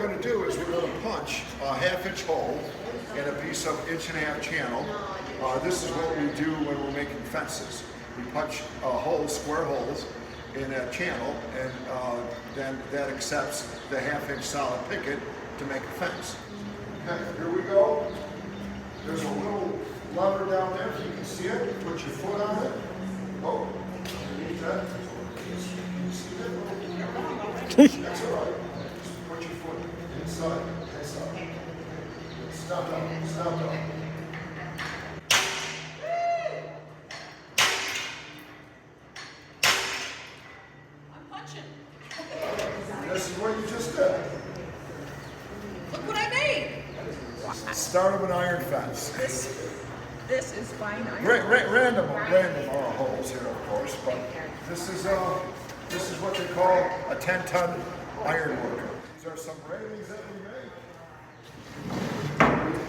going to do is we're going to punch a 1/2-inch hole in a piece of 1.5-inch channel. This is what we do when we're making fences. We punch holes, square holes, in a channel, and then that accepts the 1/2-inch solid picket to make a fence. Okay, here we go. There's a little lever down there, if you can see it. Put your foot on it. Oh, underneath that. Can you see that? That's all right. Just put your foot inside. Stop down. This is what you just did. Look what I made. Start of an iron fence. This is fine iron. Random holes here, of course, but this is what they call a 10-ton iron worker. These are some railings that we make.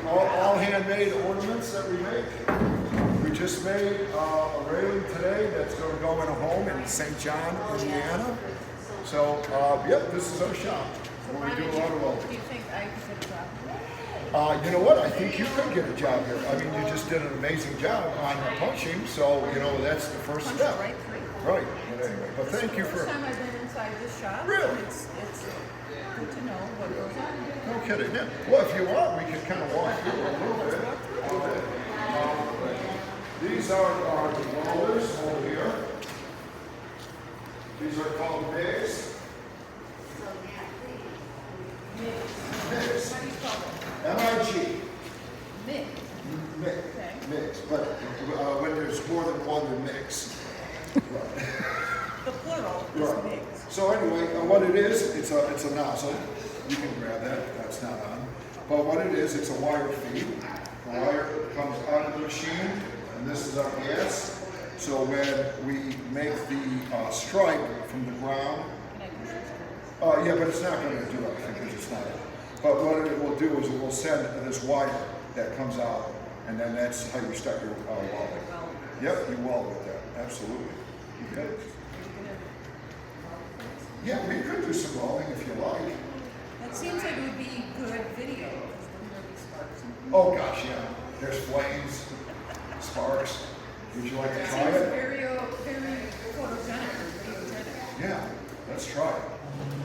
All handmade ornaments that we make. We just made a railing today that's going to go in a home in St. John, Indiana. So, yep, this is our shop. So we do a lot of welding. Do you think I could get a job? You know what? I think you could get a job here. I mean, you just did an amazing job on the punching, so, you know, that's the first step. Right. Right. But anyway, but thank you for... This is the first time I've been inside this shop. Really? It's good to know what goes on. No kidding. Yeah. Well, if you want, we can kind of walk through a little bit. These are the welders over here. These are called MIGs. MIGs. How do you spell it? M-I-G. MIG. MIG. Okay. MIGs. But when there's more than one, they're MIGs. The plural is Right. MIGs. So anyway, what it is, it's a nozzle. You can grab that. That's not on. But what it is, it's a wire feed. The wire comes out of the machine, and this is our gas. So when we make the stripe from the ground, yeah, but it's not going to do anything because it's not. But what it will do is it will send this wire that comes out, and then that's how you start your welding. Yep, you weld with that. Absolutely. Okay. Yeah, we could do some welding if you like. That seems like it would be good video. Because then there'll be sparks. Oh gosh, yeah. There's flames, sparks. Would you like to try Seems it? very photogenic or videogenic. Yeah, let's try it.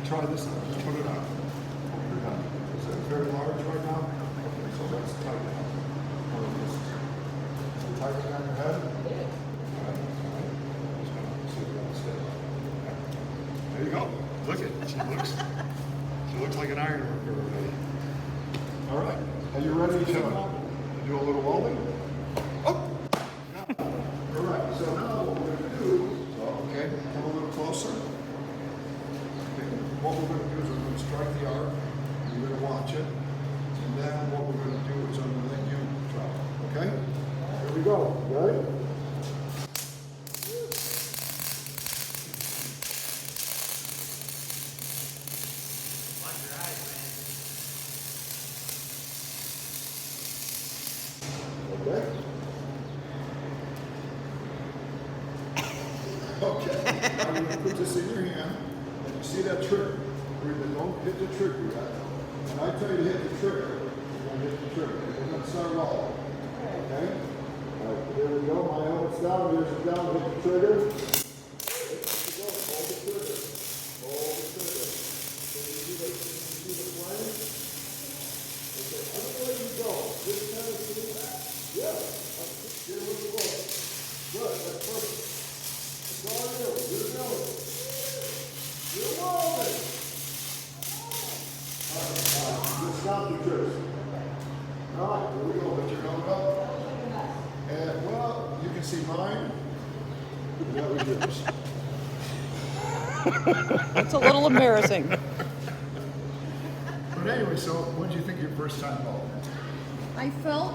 Try this now. Just put it on. Put it on. Is it very large right now? Okay, so let's tighten it up. So tighten it on your head. There you go. Look at she looks like an iron worker already. All right. Are you ready to do a little welding? Oh! All right. So now what we're going to do, okay, come a little closer. Okay. What we're going to do is we're going to strike the arc. You're going to watch it. And then what we're going to do is I'm going to let you try it. Okay? Here we go. Ready? Okay, now you're going to put this in your hand, and you see that trigger. Don't hit the trigger yet. When I tell you to hit the trigger, you're going to hit the trigger. We're going to start rolling. Okay? All right, here we go. My helmet's down, yours is down, hit the trigger. Hold the trigger. Hold the trigger. Can you see the flame? Okay, everywhere you go, just kind of see that. Yeah. Here we go. Good, that's perfect. It's all you. You're doing it. You're rolling. All right. Let's stop the trips. All right, here we go. Put your helmet up. And, well, you can see mine. That was yours. It's a little embarrassing. But anyway, so what did you think your first time welding? I felt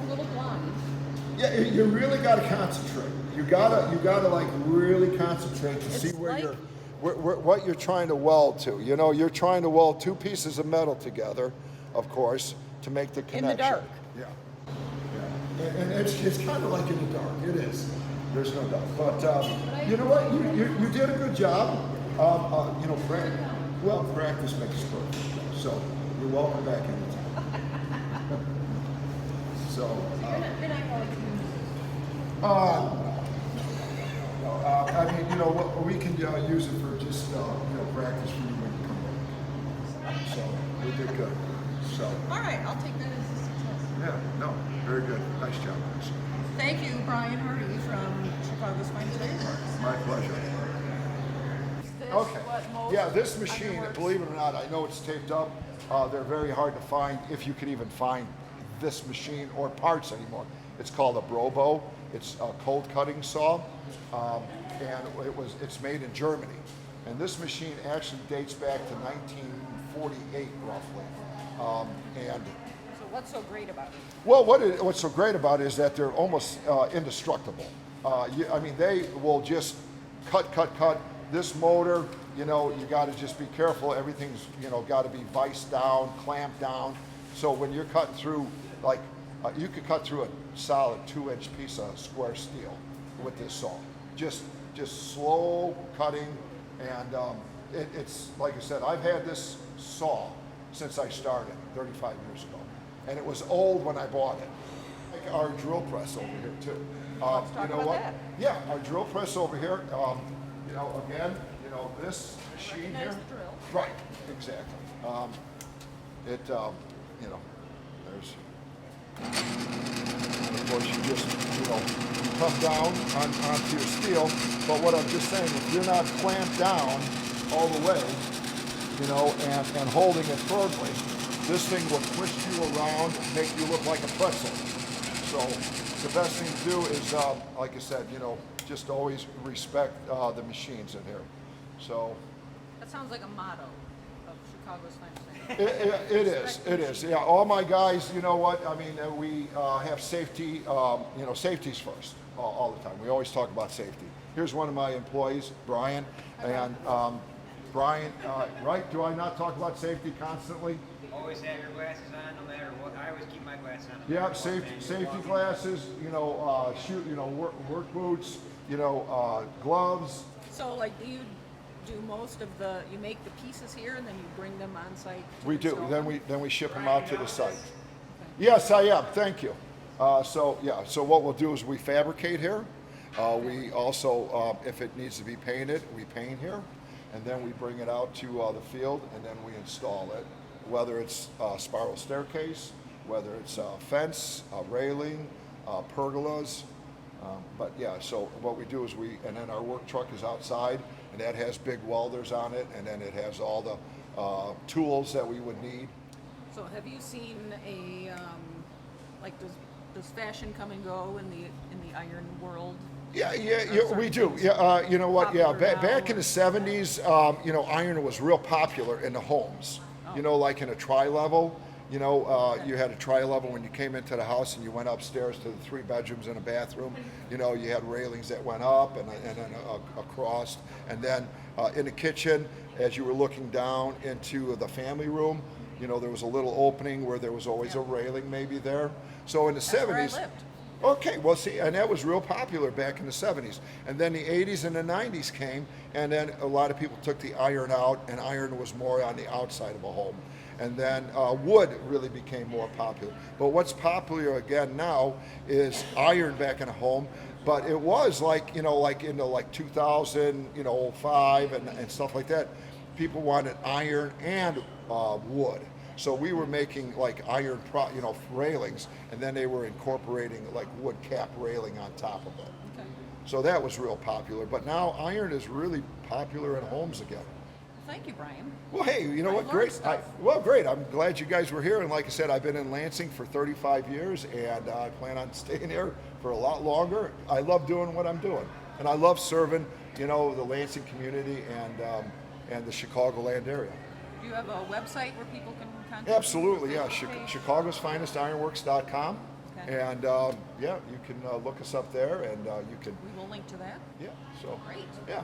a little blind. Yeah, you really got to concentrate. You gotta like really concentrate to see where like- you're, what you're trying to weld to. You know, you're trying to weld two pieces of metal together, of course, to make the connection. In the dark. Yeah. And it's kind of like in the dark. It is. There's no doubt. But you know what? You did a good job. You know, Well, practice makes perfect. So you're welcome back anytime. So. You're not going to use I mean, you know, we can use it for just, practice for you when you come back. So, we did good. So, All right, I'll take that as a success. yeah, no, very good. Nice job, guys. Thank you, Brian Hardy from Chicago's Finest Ironworks. My pleasure. Is this Okay. what most Yeah, this machine, Ironworks- believe it or not, I know it's taped up. They're very hard to find, if you can even find this machine or parts anymore. It's called a Brobo. It's a cold cutting saw, and it's made in Germany. And this machine actually dates back to 1948, roughly. And So what's so great about it? well, what's so great about it is that they're almost indestructible. I mean, they will just cut. This motor, you got to just be careful. Everything's, got to be viced down, clamped down. So when you're cutting through, like, you could cut through a solid 2-inch piece of square steel with this saw. Just slow cutting, and it's like I said, I've had this saw since I started 35 years ago, and it was old when I bought it. Like our drill press over here too. Let's talk about that. Yeah, our drill press over here. Again, this machine Recognize here. the drill. Right, exactly. There's. And of course, you just, come down onto your steel. But what I'm just saying, if you're not clamped down all the way, and holding it firmly, this thing will twist you around, make you look like a pretzel. So the best thing to do is, like I said, just always respect the machines in here. So. That sounds like a motto of Chicago's Finest Ironworks. It is. Yeah, all my guys, you know what? I mean, we have safety, safety's first all the time. We always talk about safety. Here's one of my employees, Brian. And Brian, right? Do I not talk about safety constantly? Always have your glasses on, no matter what. I always keep my glasses on. Yeah, safety glasses, work boots, gloves. So, like, do you do most of you make the pieces here and then you bring them on site? We do. install Then them? we ship them out to the site. Yes, I am. Thank you. So what we'll do is we fabricate here. We also, if it needs to be painted, we paint here, and then we bring it out to the field, and then we install it. Whether it's a spiral staircase, whether it's a fence, a railing, pergolas. But yeah, so what we do is and then our work truck is outside, and that has big welders on it, and then it has all the tools that we would need. So, have you seen does fashion come and go in the iron world? Yeah, we do. Yeah, you know what? Yeah, Popular now, back in or- the 70s, iron was real popular in the homes. Like in a tri-level. You had a tri-level when you came into the house and you went upstairs to the 3 bedrooms and a bathroom. You had railings that went up and then across. And then in the kitchen, as you were looking down into the family room, there was a little opening where there was always a railing maybe there. So in the That's where I 70s. lived. Okay, well, see, and that was real popular back in the 70s. And then the 80s and the 90s came, and then a lot of people took the iron out, and iron was more on the outside of a home. And then wood really became more popular. But what's popular again now is iron back in a home. But it was like, like in the 2000, 05 and stuff like that. People wanted iron and wood. So we were making like iron, railings, and then they were incorporating like wood cap railing on top of it. Okay. So that was real popular. But now iron is really popular in homes again. Thank you, Brian. Well, hey, you know I what? learned Great. stuff. Great. I'm glad you guys were here. And like I said, I've been in Lansing for 35 years, and I plan on staying here for a lot longer. I love doing what I'm doing, and I love serving, the Lansing community and the Chicagoland area. Do you have a website where people can contact you? Absolutely, yeah. Facebook page? Chicago's Finest Ironworks.com. Okay. And you can look us up there, and you can. We will link to that. Yeah. So. Great. Yeah.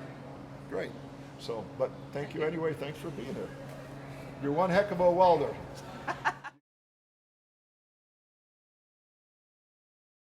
Great. So, but thank you anyway. Thanks for being here. You're one heck of a welder.